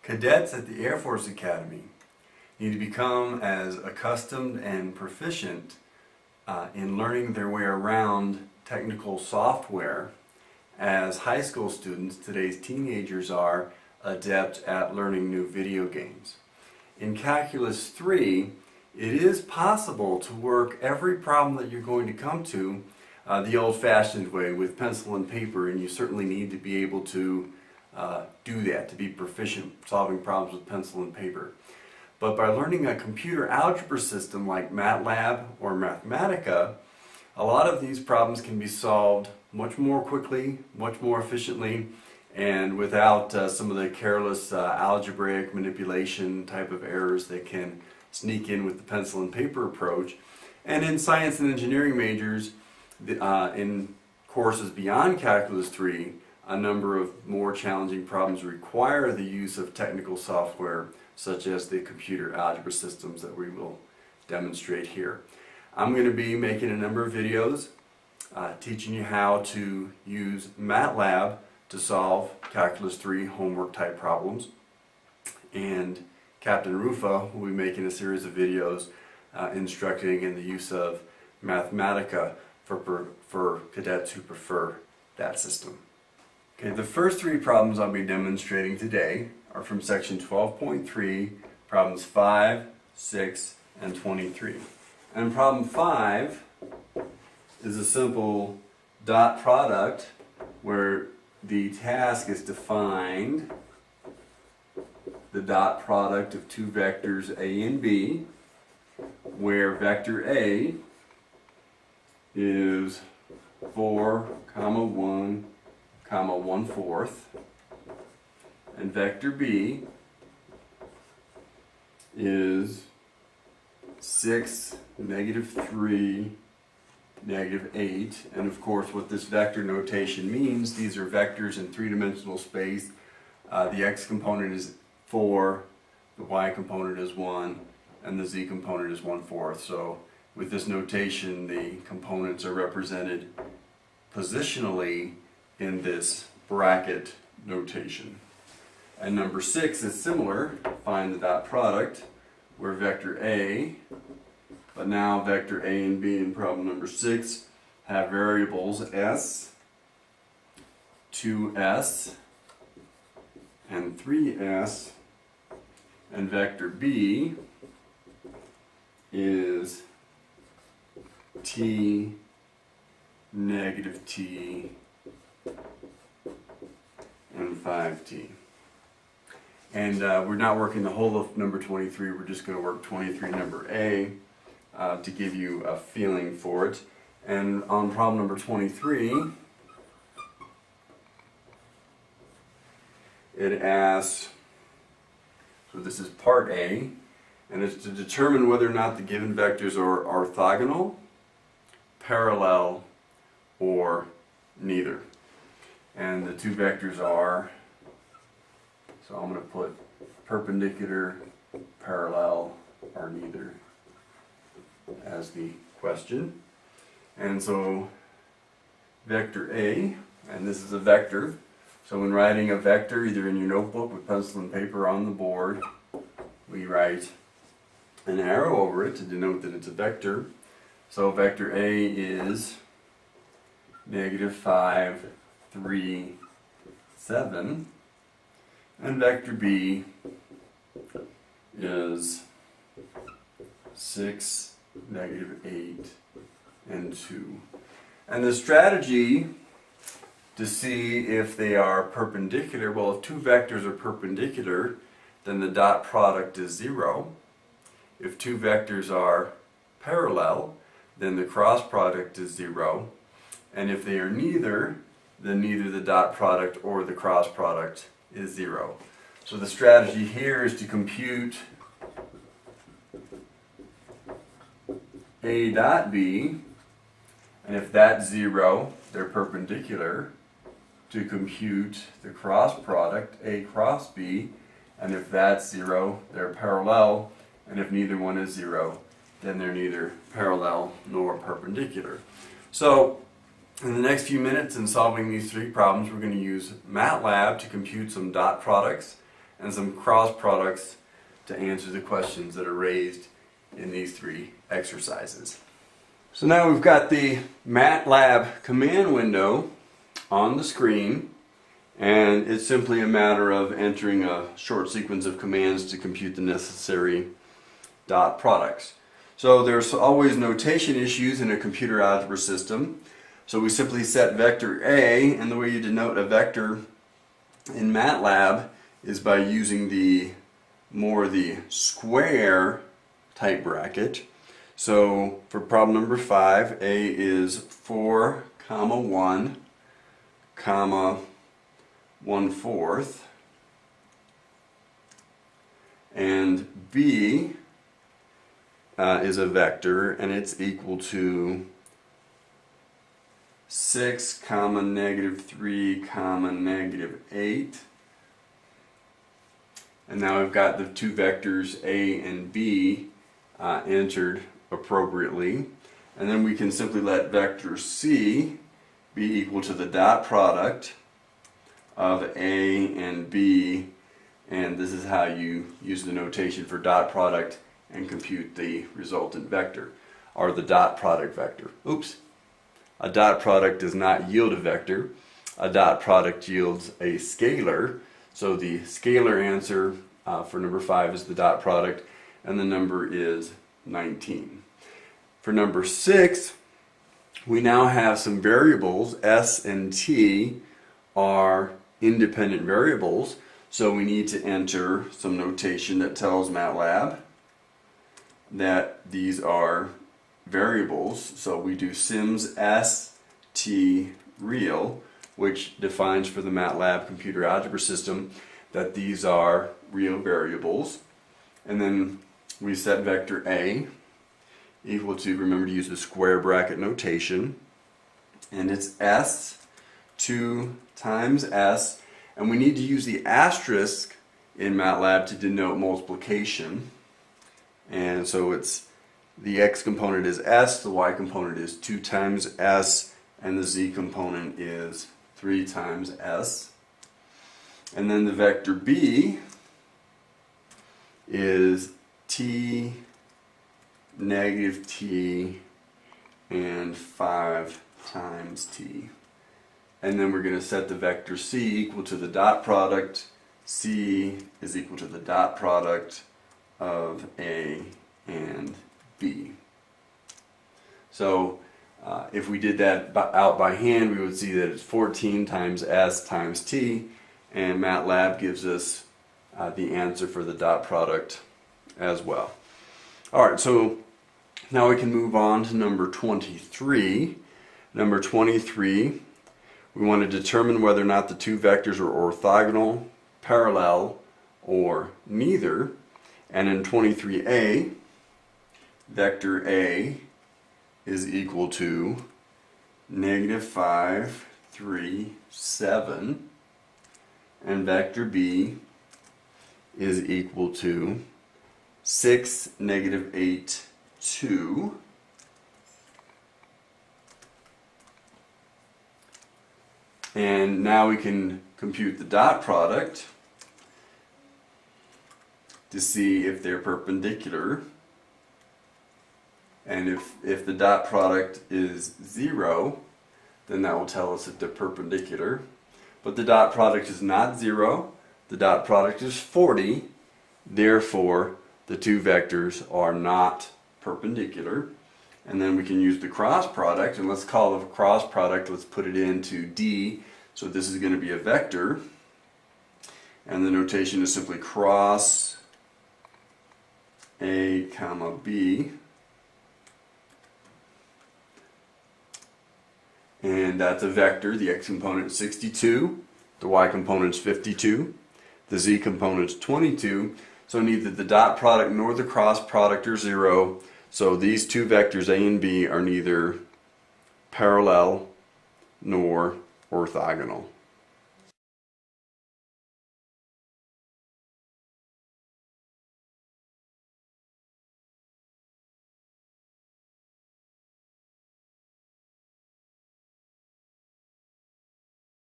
Cadets at the Air Force Academy need to become as accustomed and proficient in learning their way around technical software as high school students, today's teenagers, are adept at learning new video games. In Calculus 3, it is possible to work every problem that you're going to come to the old-fashioned way with pencil and paper, and you certainly need to be able to do that, to be proficient solving problems with pencil and paper. But by learning a computer algebra system like Matlab or Mathematica, a lot of these problems can be solved much more quickly, much more efficiently, and without some of the careless algebraic manipulation type of errors that can sneak in with the pencil and paper approach. And in science and engineering majors, in courses beyond Calculus 3, a number of more challenging problems require the use of technical software such as the computer algebra systems that we will demonstrate here. I'm going to be making a number of videos teaching you how to use Matlab to solve Calculus 3 homework type problems, and Captain Rufa will be making a series of videos instructing in the use of Mathematica for cadets who prefer that system. Okay, the first three problems I'll be demonstrating today are from section 12.3, problems 5, 6, and 23. And problem 5 is a simple dot product where the task is to find the dot product of two vectors A and B, where vector A is 4, 1, 1/4, and vector B is 6, -3, -8, and of course what this vector notation means, these are vectors in three-dimensional space. The x component is 4, the y component is 1, and the z component is 1/4. So with this notation, the components are represented positionally in this bracket notation. And number 6 is similar. Find the dot product where vector A, but now vector A and B in problem number 6 have variables s, 2s, and 3s, and vector B is t, -t, and 5t. And we're not working the whole of number 23, we're just going to work 23 number A to give you a feeling for it. And on problem number 23, it asks, so this is part A, and it's to determine whether or not the given vectors are orthogonal, parallel, or neither. And the two vectors are, so I'm going to put perpendicular, parallel, or neither as the question. And so vector A, and this is a vector, so when writing a vector either in your notebook with pencil and paper on the board, we write an arrow over it to denote that it's a vector. So vector A is -5, 3, 7, and vector B is 6, -8, and 2. And the strategy to see if they are perpendicular, well, if two vectors are perpendicular, then the dot product is 0. If two vectors are parallel, then the cross product is 0. And if they are neither, then neither the dot product or the cross product is 0. So the strategy here is to compute A dot B, and if that's 0, they're perpendicular, to compute the cross product, A cross B, and if that's 0, they're parallel, and if neither one is 0, then they're neither parallel nor perpendicular. So in the next few minutes in solving these three problems, we're going to use Matlab to compute some dot products and some cross products to answer the questions that are raised in these three exercises. So now we've got the Matlab command window on the screen, and it's simply a matter of entering a short sequence of commands to compute the necessary dot products. So there's always notation issues in a computer algebra system. So we simply set vector A, and the way you denote a vector in Matlab is by using the square type bracket. So for problem number 5, A is 4, 1, 1/4, and B is a vector, and it's equal to 6, -3, -8. And now we've got the two vectors A and B entered appropriately. And then we can simply let vector C be equal to the dot product of A and B. And this is how you use the notation for dot product and compute the resultant vector, or the dot product vector. Oops. A dot product does not yield a vector. A dot product yields a scalar. So the scalar answer for number 5 is the dot product, and the number is 19. For number 6, we now have some variables. S and T are independent variables, so we need to enter some notation that tells Matlab that these are variables. So we do sims s t real, which defines for the Matlab computer algebra system that these are real variables. And then we set vector A equal to, remember to use the square bracket notation, and it's s 2 times s, and we need to use the asterisk in Matlab to denote multiplication. And so it's the x component is s, the y component is 2 times s, and the z component is 3 times s. And then the vector B is t, -t, and 5 times t. And then we're going to set the vector C equal to the dot product. C is equal to the dot product of A and B. So if we did that out by hand, we would see that it's 14 times S times T, and Matlab gives us the answer for the dot product as well. Alright, so now we can move on to number 23. Number 23, we want to determine whether or not the two vectors are orthogonal, parallel, or neither. And in 23a, vector A is equal to -5, 3, 7, and vector B is equal to 6, -8, 2. And now we can compute the dot product to see if they're perpendicular. And if the dot product is 0, then that will tell us if they're perpendicular. But the dot product is not 0. The dot product is 40. Therefore, the two vectors are not perpendicular. And then we can use the cross product, and let's call the cross product, let's put it into D. So this is going to be a vector, and the notation is simply cross A, B, and that's a vector. The x component is 62, the y component is 52, the z component is 22, so neither the dot product nor the cross product are 0. So these two vectors, A and B, are neither parallel nor orthogonal.